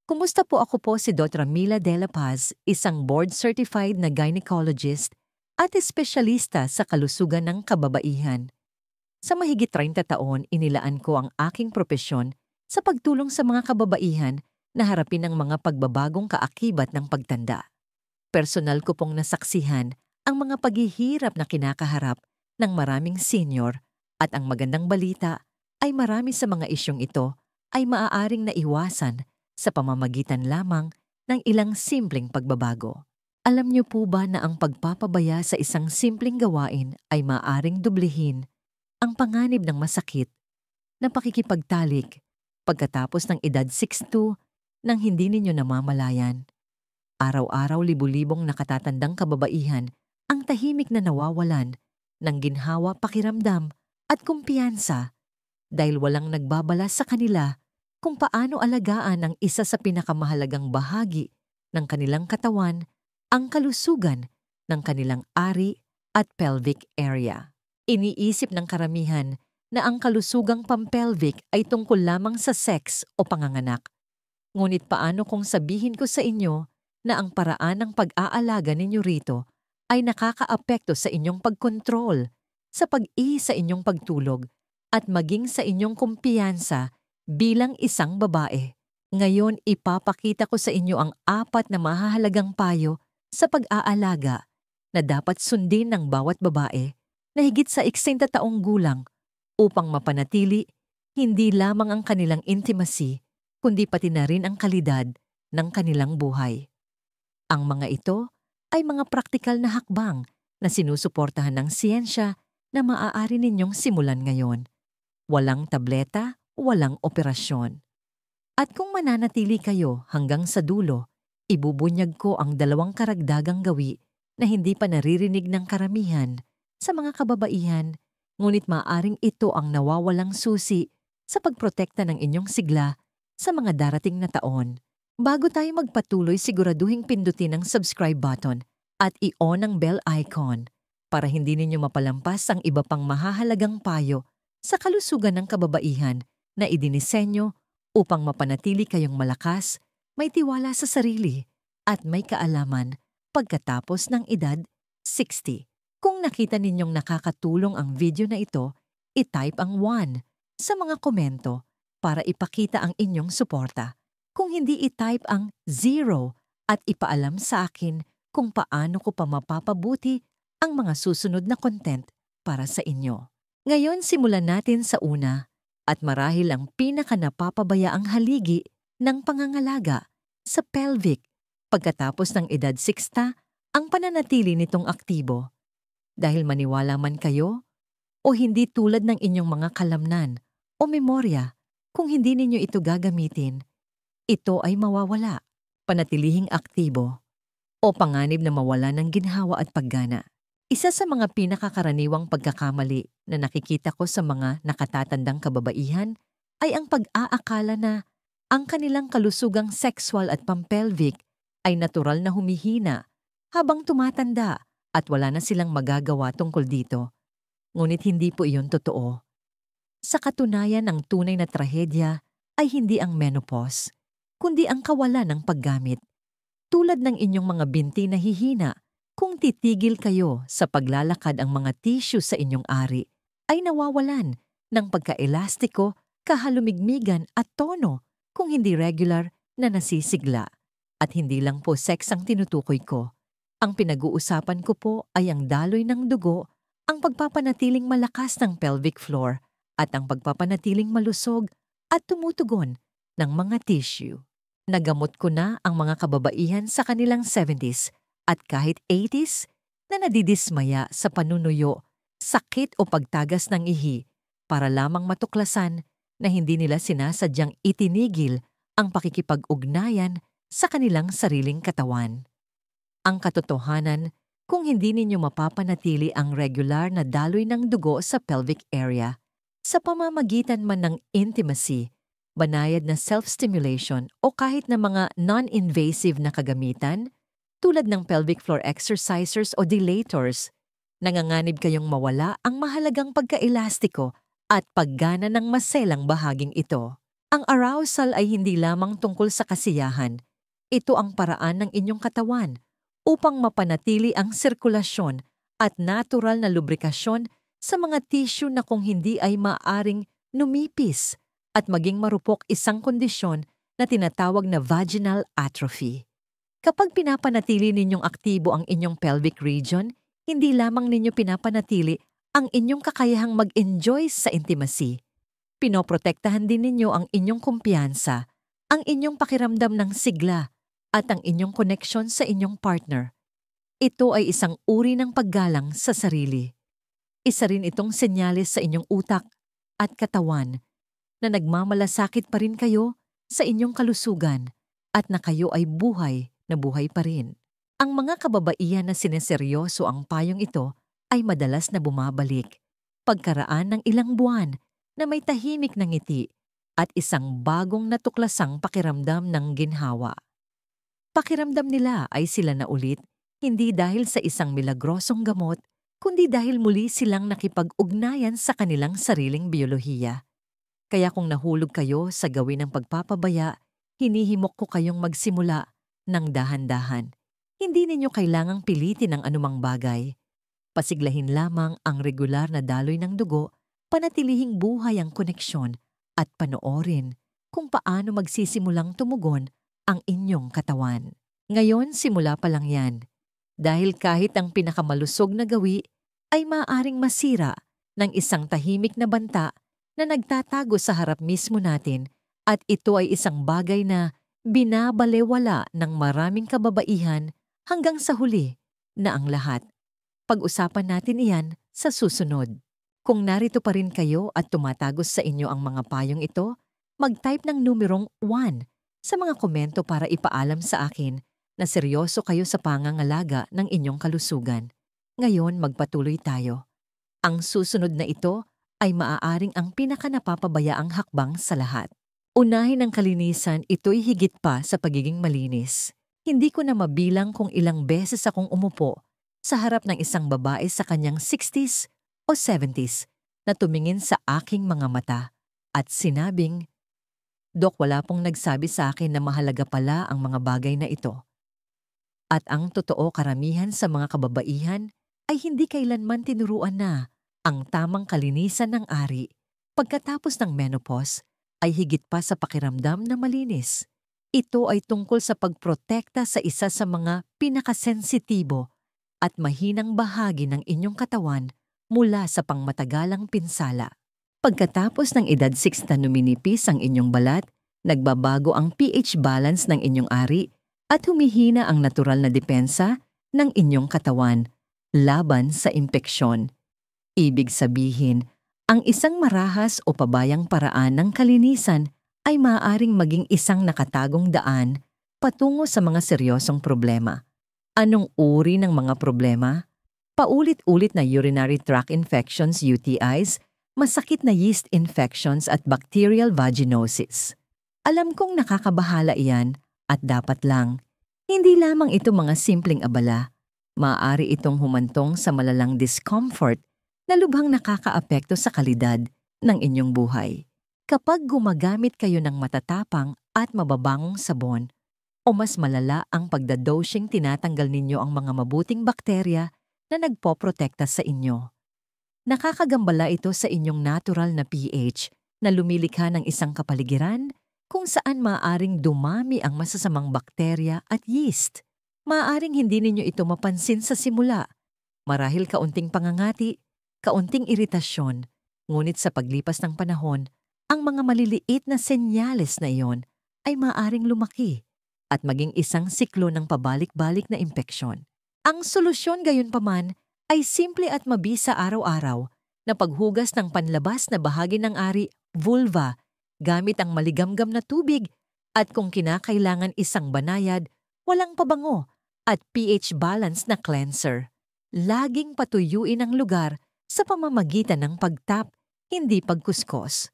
Kumusta po? Ako po si Dr. Mila De La Paz, isang board-certified na gynecologist at espesyalista sa kalusugan ng kababaihan. Sa mahigit 30 taon, inilaan ko ang aking propesyon sa pagtulong sa mga kababaihan na harapin ang mga pagbabagong kaakibat ng pagtanda. Personal ko pong nasaksihan ang mga paghihirap na kinakaharap ng maraming senior at ang magandang balita ay marami sa mga isyong ito ay maaaring naiwasan sa pamamagitan lamang ng ilang simpleng pagbabago. Alam niyo po ba na ang pagpapabaya sa isang simpleng gawain ay maaaring dublihin ang panganib ng masakit na pakikipagtalik pagkatapos ng edad 62 nang hindi ninyo namamalayan? Araw-araw libu-libong nakatatandang kababaihan ang tahimik na nawawalan ng ginhawa, pakiramdam at kumpiyansa dahil walang nagbabala sa kanila kung paano alagaan ang isa sa pinakamahalagang bahagi ng kanilang katawan, ang kalusugan ng kanilang ari at pelvic area. Iniisip ng karamihan na ang kalusugang pampelvic ay tungkol lamang sa sex o panganganak. Ngunit paano kung sabihin ko sa inyo na ang paraan ng pag-aalaga ninyo rito ay nakakaapekto sa inyong pagkontrol, sa pag-sa inyong pagtulog, at maging sa inyong kumpiyansa bilang isang babae? Ngayon ipapakita ko sa inyo ang 4 na mahahalagang payo sa pag-aalaga na dapat sundin ng bawat babae na higit sa 60 taong gulang upang mapanatili hindi lamang ang kanilang intimacy, kundi pati na rin ang kalidad ng kanilang buhay. Ang mga ito ay mga praktikal na hakbang na sinusuportahan ng siyensya na maaari ninyong simulan ngayon. Walang tableta, walang operasyon. At kung mananatili kayo hanggang sa dulo, ibubunyag ko ang 2 karagdagang gawi na hindi pa naririnig ng karamihan sa mga kababaihan, ngunit maaaring ito ang nawawalang susi sa pagprotekta ng inyong sigla sa mga darating na taon. Bago tayo magpatuloy, siguraduhing pindutin ang subscribe button at i-on ang bell icon para hindi ninyo mapalampas ang iba pang mahahalagang payo sa kalusugan ng kababaihan na idinisenyo upang mapanatili kayong malakas, may tiwala sa sarili, at may kaalaman pagkatapos ng edad 60. Kung nakita ninyong nakakatulong ang video na ito, i-type ang 1 sa mga komento para ipakita ang inyong suporta. Kung hindi, i-type ang 0 at ipaalam sa akin kung paano ko pa mapapabuti ang mga susunod na content para sa inyo. Ngayon simulan natin sa una at marahil ang pinakanapapabayaang haligi ng pangangalaga sa pelvic pagkatapos ng edad 60, ang pananatili nitong aktibo. Dahil maniwala man kayo o hindi tulad ng inyong mga kalamnan o memorya, kung hindi ninyo ito gagamitin, ito ay mawawala, panatilihing aktibo o panganib na mawala ng ginhawa at paggana. Isa sa mga pinakakaraniwang pagkakamali na nakikita ko sa mga nakatatandang kababaihan ay ang pag-aakala na ang kanilang kalusugang sexual at pampelvic ay natural na humihina habang tumatanda at wala na silang magagawa tungkol dito. Ngunit hindi po iyon totoo. Sa katunayan, ang tunay na trahedya ay hindi ang menopause, kundi ang kawalan ng paggamit. Tulad ng inyong mga binti na hihina, kung titigil kayo sa paglalakad, ang mga tissue sa inyong ari ay nawawalan ng pagkaelastiko, kahalumigmigan at tono kung hindi regular na nasisigla. At hindi lang po sex ang tinutukoy ko. Ang pinag-uusapan ko po ay ang daloy ng dugo, ang pagpapanatiling malakas ng pelvic floor, at ang pagpapanatiling malusog at tumutugon ng mga tissue. Nagamot ko na ang mga kababaihan sa kanilang 70s at kahit 80s na nadidismaya sa panunuyo, sakit o pagtagas ng ihi para lamang matuklasan na hindi nila sinasadyang itinigil ang pakikipag-ugnayan sa kanilang sariling katawan. Ang katotohanan, kung hindi ninyo mapapanatili ang regular na daloy ng dugo sa pelvic area, sa pamamagitan man ng intimacy, banayad na self-stimulation o kahit na mga non-invasive na kagamitan, tulad ng pelvic floor exercisers o dilators, nanganganib kayong mawala ang mahalagang pagkaelastiko at paggana ng maselang bahaging ito. Ang arousal ay hindi lamang tungkol sa kasiyahan. Ito ang paraan ng inyong katawan upang mapanatili ang sirkulasyon at natural na lubrikasyon sa mga tissue na kung hindi ay maaring numipis at maging marupok, isang kondisyon na tinatawag na vaginal atrophy. Kapag pinapanatili ninyong aktibo ang inyong pelvic region, hindi lamang ninyo pinapanatili ang inyong kakayahang mag-enjoy sa intimacy. Pinoprotektahan din ninyo ang inyong kumpiyansa, ang inyong pakiramdam ng sigla, at ang inyong koneksyon sa inyong partner. Ito ay isang uri ng paggalang sa sarili. Isa rin itong senyales sa inyong utak at katawan na nagmamalasakit pa rin kayo sa inyong kalusugan at na kayo ay buhay na buhay pa rin. Ang mga kababaihan na sineseryoso ang payong ito ay madalas na bumabalik pagkaraan ng ilang buwan na may tahimik na ngiti at isang bagong natuklasang pakiramdam ng ginhawa. Pakiramdam nila ay sila na ulit, hindi dahil sa isang milagrosong gamot, kundi dahil muli silang nakipag-ugnayan sa kanilang sariling biyolohiya. Kaya kung nahulog kayo sa gawin ng pagpapabaya, hinihimok ko kayong magsimula ng dahan-dahan. Hindi ninyo kailangang pilitin ang anumang bagay. Pasiglahin lamang ang regular na daloy ng dugo, panatilihing buhay ang koneksyon at panoorin kung paano magsisimulang tumugon ang inyong katawan. Ngayon, simula pa lang yan. Dahil kahit ang pinakamalusog na gawi ay maaaring masira ng isang tahimik na banta na nagtatago sa harap mismo natin at ito ay isang bagay na binabalewala ng maraming kababaihan hanggang sa huli na ang lahat. Pag-usapan natin iyan sa susunod. Kung narito pa rin kayo at tumatagos sa inyo ang mga payong ito, mag-type ng numerong 1 sa mga komento para ipaalam sa akin na seryoso kayo sa pangangalaga ng inyong kalusugan. Ngayon, magpatuloy tayo. Ang susunod na ito ay maaaring ang pinakanapapabayaang hakbang sa lahat. Unahin ang kalinisan, ito'y higit pa sa pagiging malinis. Hindi ko na mabilang kung ilang beses akong umupo sa harap ng isang babae sa kanyang 60s o 70s na tumingin sa aking mga mata at sinabing, "Dok, wala pong nagsabi sa akin na mahalaga pala ang mga bagay na ito." At ang totoo, karamihan sa mga kababaihan ay hindi kailanman tinuruan na ang tamang kalinisan ng ari pagkatapos ng menopause ay higit pa sa pakiramdam na malinis. Ito ay tungkol sa pagprotekta sa isa sa mga pinakasensitibo at mahinang bahagi ng inyong katawan mula sa pangmatagalang pinsala. Pagkatapos ng edad 6 na numinipis ang inyong balat, nagbabago ang pH balance ng inyong ari at humihina ang natural na depensa ng inyong katawan laban sa impeksyon. Ibig sabihin, ang isang marahas o pabayang paraan ng kalinisan ay maaaring maging isang nakatagong daan patungo sa mga seryosong problema. Anong uri ng mga problema? Paulit-ulit na urinary tract infections, UTIs, masakit na yeast infections at bacterial vaginosis. Alam kong nakakabahala iyan at dapat lang. Hindi lamang ito mga simpleng abala. Maaari itong humantong sa malalang discomfort na lubhang nakakaapekto sa kalidad ng inyong buhay. Kapag gumagamit kayo ng matatapang at mababangong sabon, o mas malala ang pagdadosing, tinatanggal ninyo ang mga mabuting bakterya na nagpoprotekta sa inyo. Nakakagambala ito sa inyong natural na pH na lumilikha ng isang kapaligiran kung saan maaaring dumami ang masasamang bakterya at yeast. Maaaring hindi ninyo ito mapansin sa simula. Marahil kaunting pangangati, kaunting iritasyon, ngunit sa paglipas ng panahon, ang mga maliliit na senyales na iyon ay maaaring lumaki at maging isang siklo ng pabalik-balik na impeksyon. Ang solusyon gayunpaman ay simple at mabisa araw-araw na paghugas ng panlabas na bahagi ng ari, vulva, gamit ang maligamgam na tubig at kung kinakailangan isang banayad, walang pabango at pH balance na cleanser. Laging patuyuin ang lugar sa pamamagitan ng pagtap, hindi pagkuskos.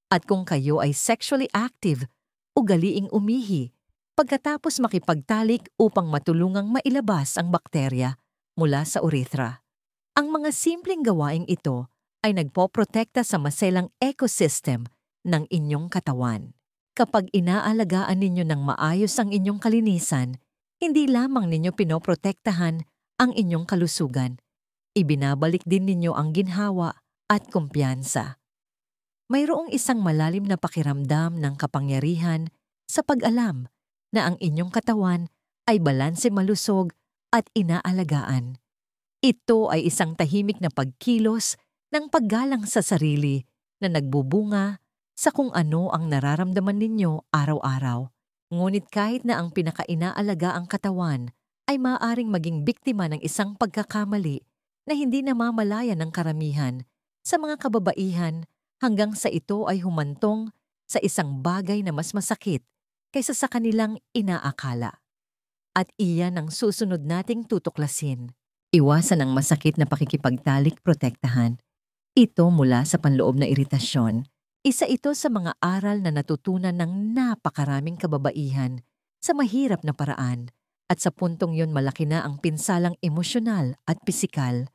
At kung kayo ay sexually active, ugaliing umihi pagkatapos makipagtalik upang matulungang mailabas ang bakterya mula sa urethra. Ang mga simpleng gawaing ito ay nagpoprotekta sa maselang ecosystem ng inyong katawan. Kapag inaalagaan ninyo ng maayos ang inyong kalinisan, hindi lamang ninyo pinoprotektahan ang inyong kalusugan, ibinabalik din ninyo ang ginhawa at kumpiyansa. Mayroong isang malalim na pakiramdam ng kapangyarihan sa pag-alam na ang inyong katawan ay balanse malusog at inaalagaan. Ito ay isang tahimik na pagkilos ng paggalang sa sarili na nagbubunga sa kung ano ang nararamdaman ninyo araw-araw. Ngunit kahit na ang pinakainaalaga ang katawan ay maaaring maging biktima ng isang pagkakamali na hindi namamalaya ng karamihan sa mga kababaihan hanggang sa ito ay humantong sa isang bagay na mas masakit kaysa sa kanilang inaakala. At iyan ang susunod nating tutuklasin. Iwasan ang masakit na pakikipagtalik protektahan. Ito mula sa panloob na iritasyon. Isa ito sa mga aral na natutunan ng napakaraming kababaihan sa mahirap na paraan at sa puntong yon malaki na ang pinsalang emosyonal at pisikal.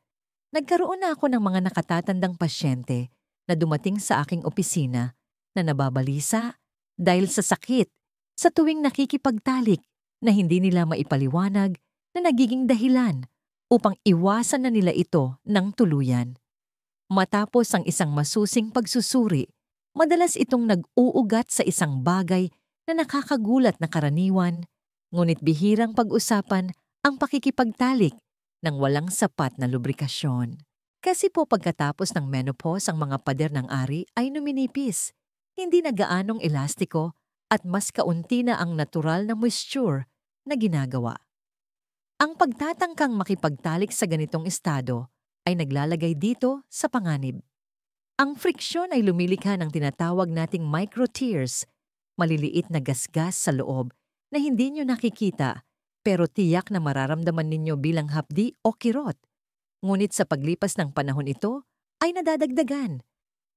Nagkaroon na ako ng mga nakatatandang pasyente na dumating sa aking opisina na nababalisa dahil sa sakit sa tuwing nakikipagtalik na hindi nila maipaliwanag na nagiging dahilan upang iwasan na nila ito ng tuluyan. Matapos ang isang masusing pagsusuri, madalas itong nag-uugat sa isang bagay na nakakagulat na karaniwan, ngunit bihirang pag-usapan ang pakikipagtalik ng walang sapat na lubrikasyon. Kasi po pagkatapos ng menopause ang mga pader ng ari ay numinipis, hindi na gaanong elastiko at mas kaunti na ang natural na moisture na ginagawa. Ang pagtatangkang makipagtalik sa ganitong estado ay naglalagay dito sa panganib. Ang friksyon ay lumilikha ng tinatawag nating micro-tears, maliliit na gasgas sa loob na hindi nyo nakikita pero tiyak na mararamdaman ninyo bilang hapdi o kirot. Ngunit sa paglipas ng panahon ito ay nadadagdagan.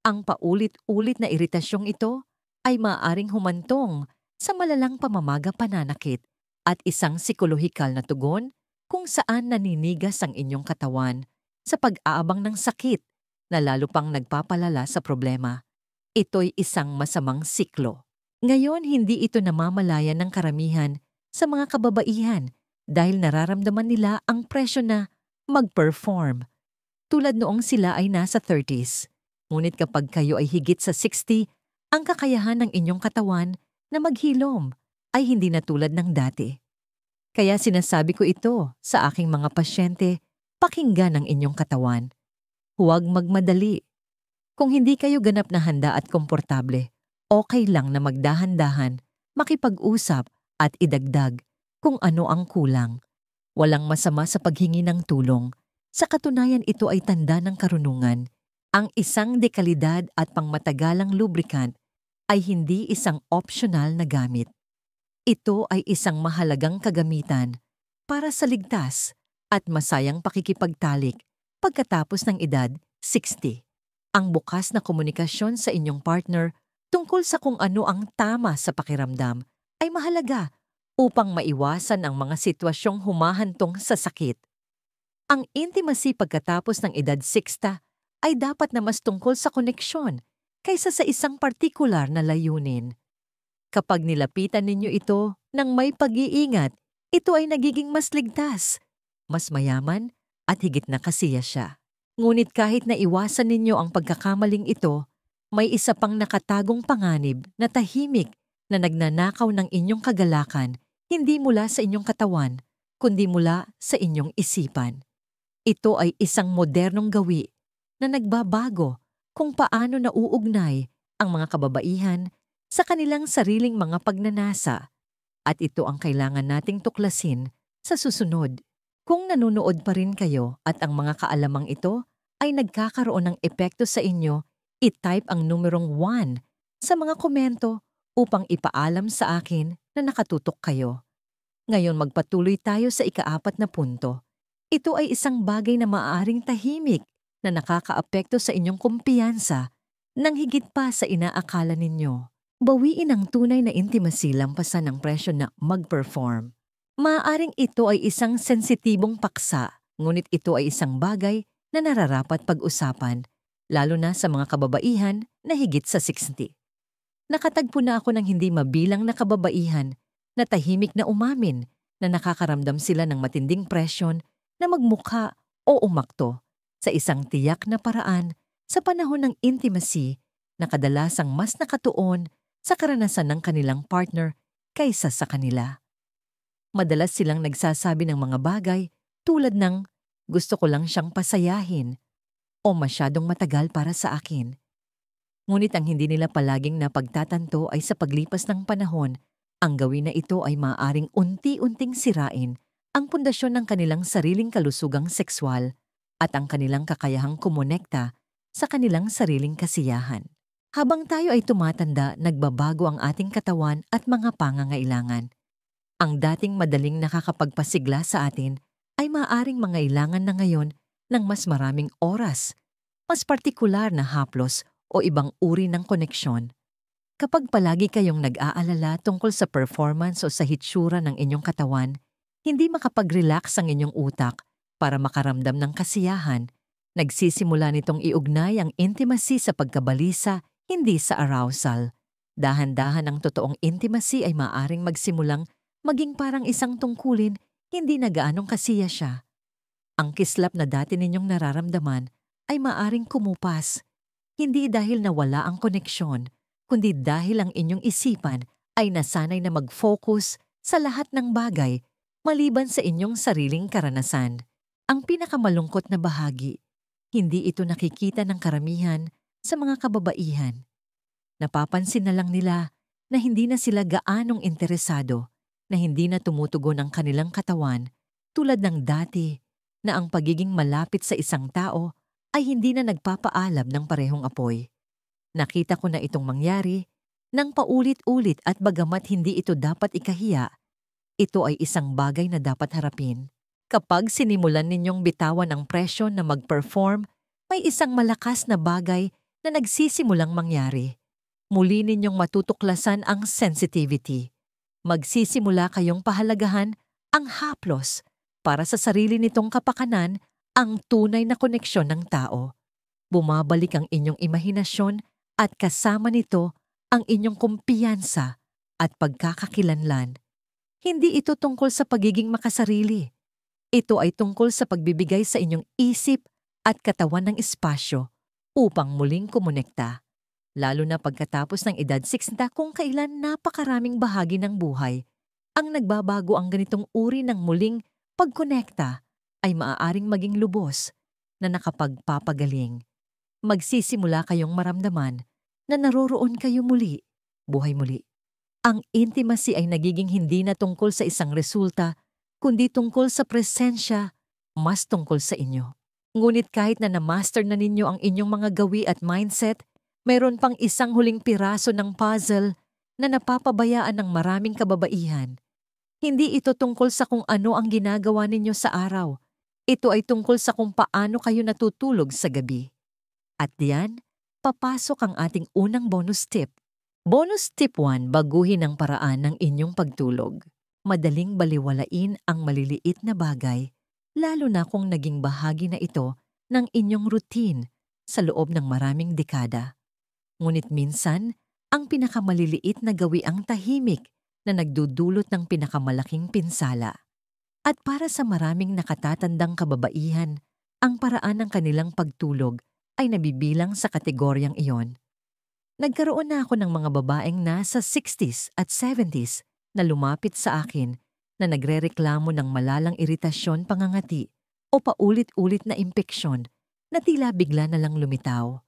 Ang paulit-ulit na iritasyong ito ay maaaring humantong sa malalang pamamaga pananakit at isang psikolohikal na tugon kung saan naninigas ang inyong katawan sa pag-aabang ng sakit na lalo pang nagpapalala sa problema. Ito'y isang masamang siklo. Ngayon, hindi ito namamalayan ng karamihan sa mga kababaihan dahil nararamdaman nila ang presyo na mag-perform. Tulad noong sila ay nasa 30s. Ngunit kapag kayo ay higit sa 60, ang kakayahan ng inyong katawan na maghilom ay hindi na tulad ng dati. Kaya sinasabi ko ito sa aking mga pasyente, pakinggan ang inyong katawan. Huwag magmadali. Kung hindi kayo ganap na handa at komportable, okay lang na magdahan-dahan, makipag-usap at idagdag kung ano ang kulang. Walang masama sa paghingi ng tulong. Sa katunayan ito ay tanda ng karunungan. Ang isang dekalidad at pangmatagalang lubricant ay hindi isang optional na gamit. Ito ay isang mahalagang kagamitan para sa ligtas at masayang pakikipagtalik pagkatapos ng edad 60. Ang bukas na komunikasyon sa inyong partner tungkol sa kung ano ang tama sa pakiramdam ay mahalaga upang maiwasan ang mga sitwasyong humahantong sa sakit. Ang intimacy pagkatapos ng edad 60 ay dapat na mas tungkol sa koneksyon kaysa sa isang partikular na layunin. Kapag nilapitan ninyo ito ng may pag-iingat, ito ay nagiging mas ligtas, mas mayaman at higit na kasiya siya. Ngunit kahit na iwasan ninyo ang pagkakamaling ito, may isa pang nakatagong panganib na tahimik na nagnanakaw ng inyong kagalakan hindi mula sa inyong katawan, kundi mula sa inyong isipan. Ito ay isang modernong gawi na nagbabago kung paano nauugnay ang mga kababaihan sa kanilang sariling mga pagnanasa. At ito ang kailangan nating tuklasin sa susunod. Kung nanonood pa rin kayo at ang mga kaalamang ito ay nagkakaroon ng epekto sa inyo, i-type ang numerong 1 sa mga komento upang ipaalam sa akin na nakatutok kayo. Ngayon magpatuloy tayo sa ika-4 na punto. Ito ay isang bagay na maaaring tahimik na nakakaapekto sa inyong kumpiyansa nang higit pa sa inaakala ninyo. Bawiin ang tunay na intimacy lampasan ng presyo na mag-perform. Maaaring ito ay isang sensitibong paksa, ngunit ito ay isang bagay na nararapat pag-usapan, lalo na sa mga kababaihan na higit sa 60. Nakatagpo na ako ng hindi mabilang na kababaihan na tahimik na umamin na nakakaramdam sila ng matinding presyon na magmukha o umakto sa isang tiyak na paraan sa panahon ng intimacy na kadalasang mas nakatuon sa karanasan ng kanilang partner kaysa sa kanila. Madalas silang nagsasabi ng mga bagay tulad ng gusto ko lang siyang pasayahin o masyadong matagal para sa akin. Ngunit ang hindi nila palaging napagtatanto ay sa paglipas ng panahon, ang gawin na ito ay maaaring unti-unting sirain ang pundasyon ng kanilang sariling kalusugang sekswal at ang kanilang kakayahang kumonekta sa kanilang sariling kasiyahan. Habang tayo ay tumatanda, nagbabago ang ating katawan at mga pangangailangan. Ang dating madaling nakakapagpasigla sa atin ay maaaring mangailangan na ngayon ng mas maraming oras, mas partikular na haplos o ibang uri ng koneksyon. Kapag palagi kayong nag-aalala tungkol sa performance o sa hitsura ng inyong katawan, hindi makapag-relax ang inyong utak para makaramdam ng kasiyahan. Nagsisimula nitong iugnay ang intimacy sa pagkabalisa, hindi sa arousal. Dahan-dahan ang totoong intimacy ay maaaring magsimulang maging parang isang tungkulin, hindi na gaanong kasiya siya. Ang kislap na dati ninyong nararamdaman ay maaaring kumupas, hindi dahil nawala ang koneksyon, kundi dahil ang inyong isipan ay nasanay na mag-focus sa lahat ng bagay maliban sa inyong sariling karanasan. Ang pinakamalungkot na bahagi, hindi ito nakikita ng karamihan sa mga kababaihan. Napapansin na lang nila na hindi na sila gaanong interesado, na hindi na tumutugon ang kanilang katawan tulad ng dati, na ang pagiging malapit sa isang tao ay hindi na nagpapaalab ng parehong apoy. Nakita ko na itong mangyari nang paulit-ulit at bagamat hindi ito dapat ikahiya, ito ay isang bagay na dapat harapin. Kapag sinimulan ninyong bitawan ang presyon na mag-perform, may isang malakas na bagay na nagsisimulang mangyari. Muli ninyong matutuklasan ang sensitivity. Magsisimula kayong pahalagahan ang haplos para sa sarili nitong kapakanan, ang tunay na koneksyon ng tao. Bumabalik ang inyong imahinasyon at kasama nito ang inyong kumpiyansa at pagkakakilanlan. Hindi ito tungkol sa pagiging makasarili. Ito ay tungkol sa pagbibigay sa inyong isip at katawan ng espasyo upang muling kumonekta. Lalo na pagkatapos ng edad 60 kung kailan napakaraming bahagi ng buhay, ang nagbabago ang ganitong uri ng muling pagkonekta ay maaaring maging lubos na nakapagpapagaling. Magsisimula kayong maramdaman na naroroon kayo muli, buhay muli. Ang intimacy ay nagiging hindi na tungkol sa isang resulta, kundi tungkol sa presensya, mas tungkol sa inyo. Ngunit kahit na na-master na ninyo ang inyong mga gawi at mindset, mayroon pang isang huling piraso ng puzzle na napapabayaan ng maraming kababaihan. Hindi ito tungkol sa kung ano ang ginagawa ninyo sa araw. Ito ay tungkol sa kung paano kayo natutulog sa gabi. At diyan, papasok ang ating unang bonus tip. Bonus tip 1, baguhin ang paraan ng inyong pagtulog. Madaling baliwalain ang maliliit na bagay, lalo na kung naging bahagi na ito ng inyong routine sa loob ng maraming dekada. Ngunit minsan, ang pinakamaliliit na gawi ang tahimik na nagdudulot ng pinakamalaking pinsala. At para sa maraming nakatatandang kababaihan, ang paraan ng kanilang pagtulog ay nabibilang sa kategoryang iyon. Nagkaroon na ako ng mga babaeng nasa 60s at 70s na lumapit sa akin na nagrereklamo ng malalang iritasyon, pangangati o paulit-ulit na impeksyon na tila bigla na lang lumitaw.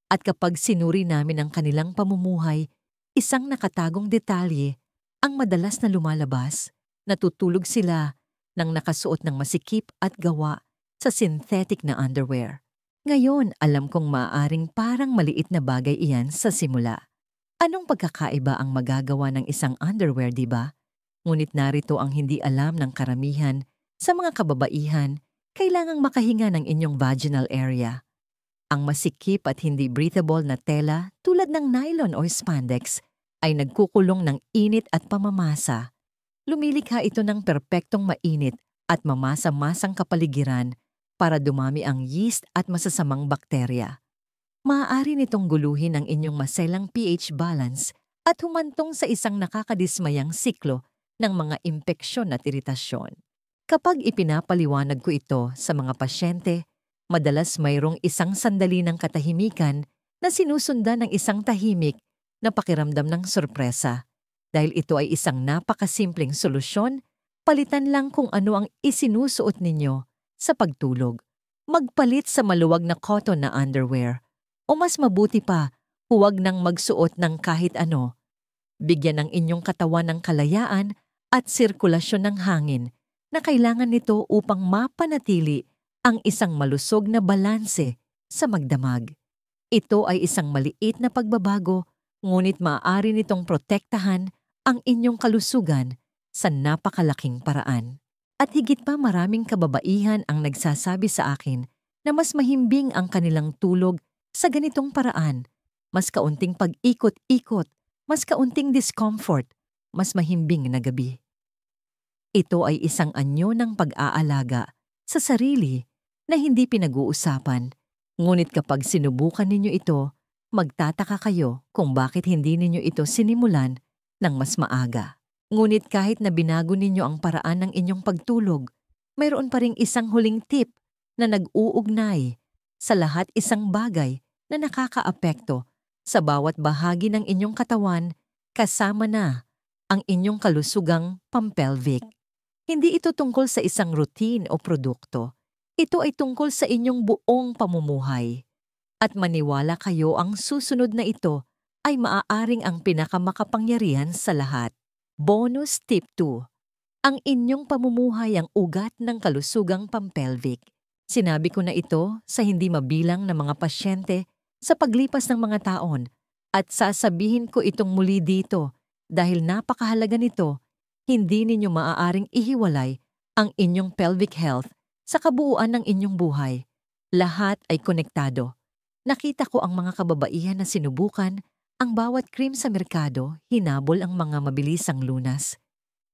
At kapag sinuri namin ang kanilang pamumuhay, isang nakatagong detalye ang madalas na lumalabas. Natutulog sila nang nakasuot ng masikip at gawa sa synthetic na underwear. Ngayon, alam kong maaaring parang maliit na bagay iyan sa simula. Anong pagkakaiba ang magagawa ng isang underwear, di ba? Ngunit narito ang hindi alam ng karamihan. Sa mga kababaihan, kailangang makahinga ng inyong vaginal area. Ang masikip at hindi breathable na tela tulad ng nylon o spandex ay nagkukulong ng init at pamamasa. Lumilikha ito ng perpektong mainit at mamasa-masang kapaligiran para dumami ang yeast at masasamang bakterya. Maaari nitong guluhin ang inyong maselang pH balance at humantong sa isang nakakadismayang siklo ng mga impeksyon at iritasyon. Kapag ipinapaliwanag ko ito sa mga pasyente, madalas mayroong isang sandali ng katahimikan na sinusundan ng isang tahimik na pakiramdam ng sorpresa. Dahil ito ay isang napakasimpleng solusyon, palitan lang kung ano ang isinusuot ninyo sa pagtulog. Magpalit sa maluwag na cotton na underwear. O mas mabuti pa, huwag nang magsuot ng kahit ano. Bigyan ng inyong katawan ng kalayaan at sirkulasyon ng hangin na kailangan nito upang mapanatili ang isang malusog na balanse sa magdamag. Ito ay isang maliit na pagbabago, ngunit maaari nitong protektahan ang inyong kalusugan sa napakalaking paraan. At higit pa maraming kababaihan ang nagsasabi sa akin na mas mahimbing ang kanilang tulog sa ganitong paraan. Mas kaunting pag-ikot-ikot, mas kaunting discomfort, mas mahimbing na gabi. Ito ay isang anyo ng pag-aalaga sa sarili na hindi pinag-uusapan. Ngunit kapag sinubukan ninyo ito, magtataka kayo kung bakit hindi ninyo ito sinimulan ng mas maaga. Ngunit kahit na binago ninyo ang paraan ng inyong pagtulog, mayroon pa ring isang huling tip na nag-uugnay sa lahat isang bagay na nakakaapekto sa bawat bahagi ng inyong katawan kasama na ang inyong kalusugang pampelvic. Hindi ito tungkol sa isang routine o produkto. Ito ay tungkol sa inyong buong pamumuhay. At maniwala kayo ang susunod na ito ay maaaring ang pinakamakapangyarihan sa lahat. Bonus tip 2. Ang inyong pamumuhay ang ugat ng kalusugang pampelvic. Sinabi ko na ito sa hindi mabilang na mga pasyente sa paglipas ng mga taon at sasabihin ko itong muli dito dahil napakahalaga nito. Hindi ninyo maaaring ihiwalay ang inyong pelvic health sa kabuuan ng inyong buhay. Lahat ay konektado. Nakita ko ang mga kababaihan na sinubukan ang bawat cream sa merkado, hinabol ang mga mabilisang lunas.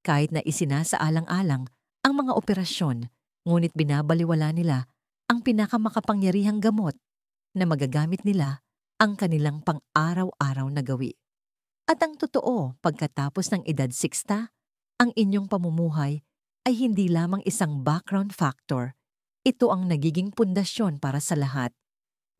Kahit na isinasaalang-alang ang mga operasyon, ngunit binabaliwala nila ang pinakamakapangyarihang gamot na magagamit nila ang kanilang pang-araw-araw na gawi. At ang totoo, pagkatapos ng edad 60, ang inyong pamumuhay ay hindi lamang isang background factor. Ito ang nagiging pundasyon para sa lahat,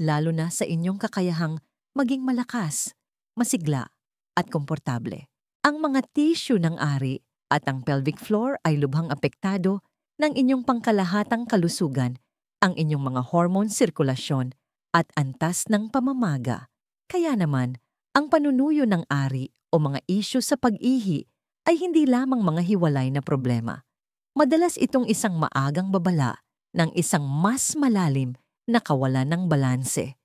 lalo na sa inyong kakayahang maging malakas, masigla, at komportable. Ang mga tissue ng ari at ang pelvic floor ay lubhang apektado ng inyong pangkalahatang kalusugan, ang inyong mga hormone sirkulasyon at antas ng pamamaga. Kaya naman, ang panunuyo ng ari o mga issue sa pag-ihi ay hindi lamang mga hiwalay na problema. Madalas itong isang maagang babala ng isang mas malalim na kawalan ng balanse.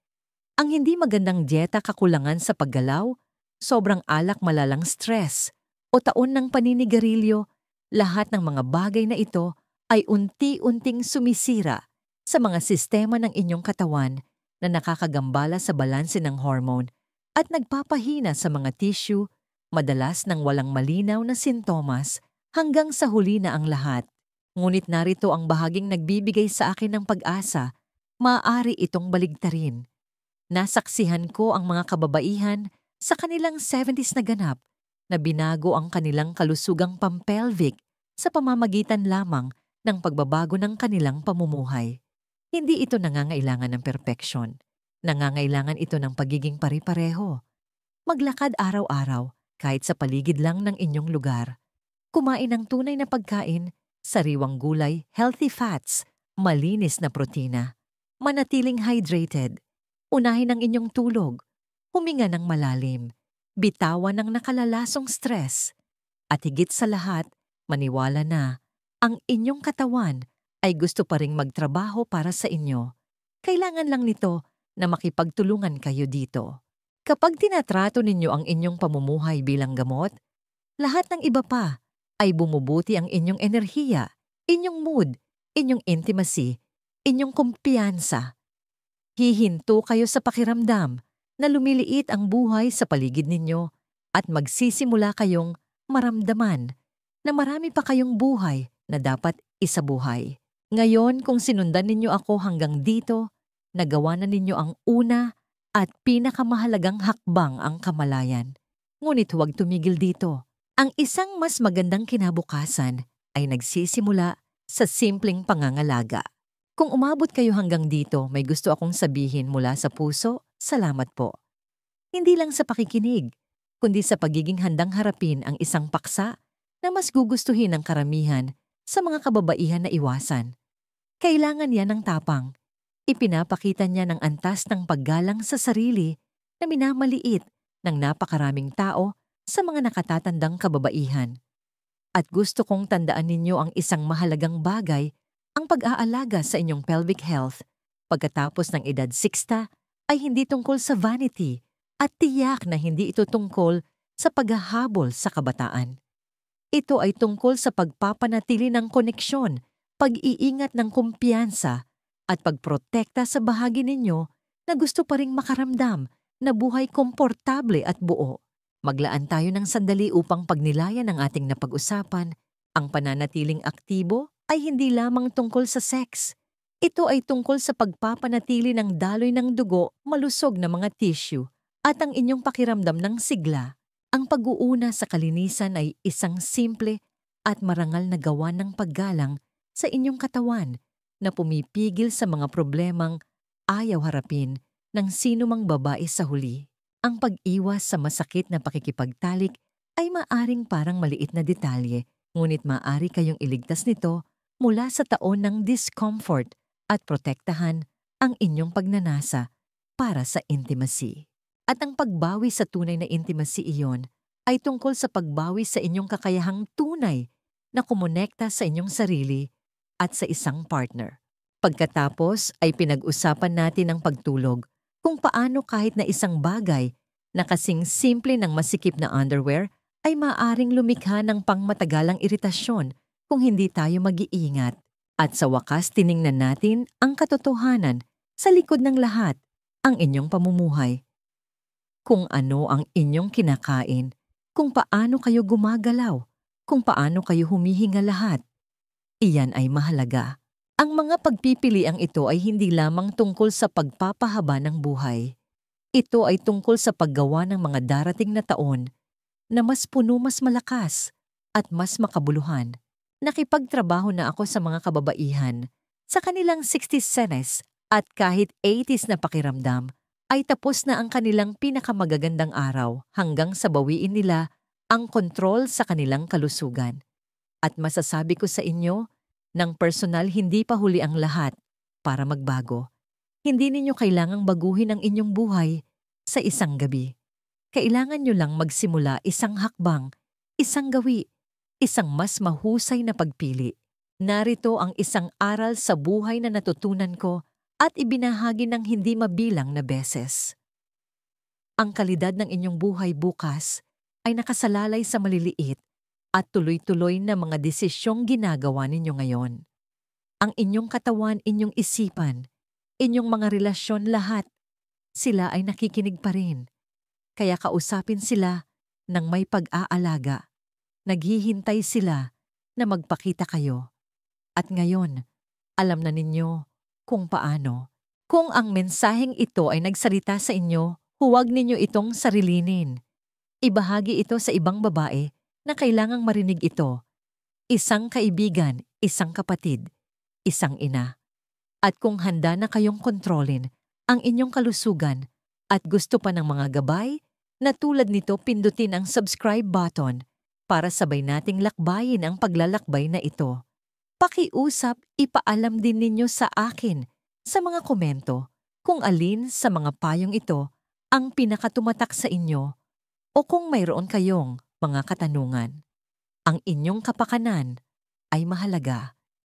Ang hindi magandang dieta, kakulangan sa paggalaw, sobrang alak, malalang stress, o taon ng paninigarilyo, lahat ng mga bagay na ito ay unti-unting sumisira sa mga sistema ng inyong katawan na nakakagambala sa balanse ng hormone at nagpapahina sa mga tissue, madalas ng walang malinaw na sintomas hanggang sa huli na ang lahat. Ngunit narito ang bahaging nagbibigay sa akin ng pag-asa, maaari itong baligtarin. Nasaksihan ko ang mga kababaihan sa kanilang 70s na ganap na binago ang kanilang kalusugang pampelvic sa pamamagitan lamang ng pagbabago ng kanilang pamumuhay. Hindi ito nangangailangan ng perpeksyon. Nangangailangan ito ng pagiging pare-pareho. Maglakad araw-araw kahit sa paligid lang ng inyong lugar. Kumain ng tunay na pagkain, sariwang gulay, healthy fats, malinis na protina. Manatiling hydrated. Unahin ang inyong tulog. Huminga ng malalim. Bitawan ng nakalalasong stress. At higit sa lahat, maniwala na ang inyong katawan ay gusto pa ring magtrabaho para sa inyo. Kailangan lang nito na makipagtulungan kayo dito. Kapag tinatrato ninyo ang inyong pamumuhay bilang gamot, lahat ng iba pa ay bumubuti ang inyong enerhiya, inyong mood, inyong intimacy, inyong kumpiyansa. Hihinto kayo sa pakiramdam na lumiliit ang buhay sa paligid ninyo at magsisimula kayong maramdaman na marami pa kayong buhay na dapat isabuhay. Ngayon, kung sinundan ninyo ako hanggang dito, nagawa na ninyo ang una at pinakamahalagang hakbang, ang kamalayan. Ngunit huwag tumigil dito. Ang isang mas magandang kinabukasan ay nagsisimula sa simpleng pangangalaga. Kung umabot kayo hanggang dito, may gusto akong sabihin mula sa puso, salamat po. Hindi lang sa pakikinig, kundi sa pagiging handang harapin ang isang paksa na mas gugustuhin ng karamihan sa mga kababaihan na iwasan. Kailangan yan ng tapang. Ipinapakita niya ng antas ng paggalang sa sarili na minamaliit ng napakaraming tao sa mga nakatatandang kababaihan. At gusto kong tandaan ninyo ang isang mahalagang bagay, ang pag-aalaga sa inyong pelvic health pagkatapos ng edad 60 ay hindi tungkol sa vanity at tiyak na hindi ito tungkol sa paghahabol sa kabataan. Ito ay tungkol sa pagpapanatili ng koneksyon, pag-iingat ng kumpiyansa at pagprotekta sa bahagi ninyo na gusto pa ring makaramdam na buhay komportable at buo. Maglaan tayo ng sandali upang pagnilayan ang ating napag-usapan. Ang pananatiling aktibo ay hindi lamang tungkol sa sex. Ito ay tungkol sa pagpapanatili ng daloy ng dugo, malusog na mga tissue, at ang inyong pakiramdam ng sigla. Ang pag-uuna sa kalinisan ay isang simple at marangal na gawa ng paggalang sa inyong katawan na pumipigil sa mga problemang ayaw harapin ng sino mang babae sa huli. Ang pag-iwas sa masakit na pakikipagtalik ay maaring parang maliit na detalye, ngunit maaari kayong iligtas nito mula sa taon ng discomfort at protektahan ang inyong pagnanasa para sa intimacy. At ang pagbawi sa tunay na intimacy iyon ay tungkol sa pagbawi sa inyong kakayahang tunay na kumonekta sa inyong sarili at sa isang partner. Pagkatapos ay pinag-usapan natin ang pagtulog, kung paano kahit na isang bagay na kasing simple ng masikip na underwear ay maaaring lumikha ng pangmatagalang iritasyon kung hindi tayo mag-iingat. At sa wakas tiningnan natin ang katotohanan sa likod ng lahat, ang inyong pamumuhay. Kung ano ang inyong kinakain, kung paano kayo gumagalaw, kung paano kayo humihinga lahat. Iyan ay mahalaga. Ang mga pagpipiliang ito ay hindi lamang tungkol sa pagpapahaba ng buhay. Ito ay tungkol sa paggawa ng mga darating na taon na mas puno, mas malakas, at mas makabuluhan. Nakipagtrabaho na ako sa mga kababaihan sa kanilang 60s, 70s at kahit 80s na pakiramdam ay tapos na ang kanilang pinakamagagandang araw hanggang sa bawiin nila ang kontrol sa kanilang kalusugan. At masasabi ko sa inyo, ng personal hindi pa huli ang lahat para magbago. Hindi ninyo kailangang baguhin ang inyong buhay sa isang gabi. Kailangan nyo lang magsimula isang hakbang, isang gawi, isang mas mahusay na pagpili. Narito ang isang aral sa buhay na natutunan ko at ibinahagi ng hindi mabilang na beses. Ang kalidad ng inyong buhay bukas ay nakasalalay sa maliliit at tuloy-tuloy na mga desisyong ginagawa ninyo ngayon. Ang inyong katawan, inyong isipan, inyong mga relasyon lahat, sila ay nakikinig pa rin. Kaya kausapin sila ng may pag-aalaga. Naghihintay sila na magpakita kayo. At ngayon, alam na ninyo kung paano. Kung ang mensaheng ito ay nagsalita sa inyo, huwag ninyo itong sarilinin. Ibahagi ito sa ibang babae na kailangang marinig ito. Isang kaibigan, isang kapatid, isang ina. At kung handa na kayong kontrolin ang inyong kalusugan at gusto pa ng mga gabay, na tulad nito pindutin ang subscribe button para sabay nating lakbayin ang paglalakbay na ito. Pakiusap, ipaalam din ninyo sa akin sa mga komento kung alin sa mga payong ito ang pinakatumatak sa inyo o kung mayroon kayong mga katanungan. Ang inyong kapakanan ay mahalaga.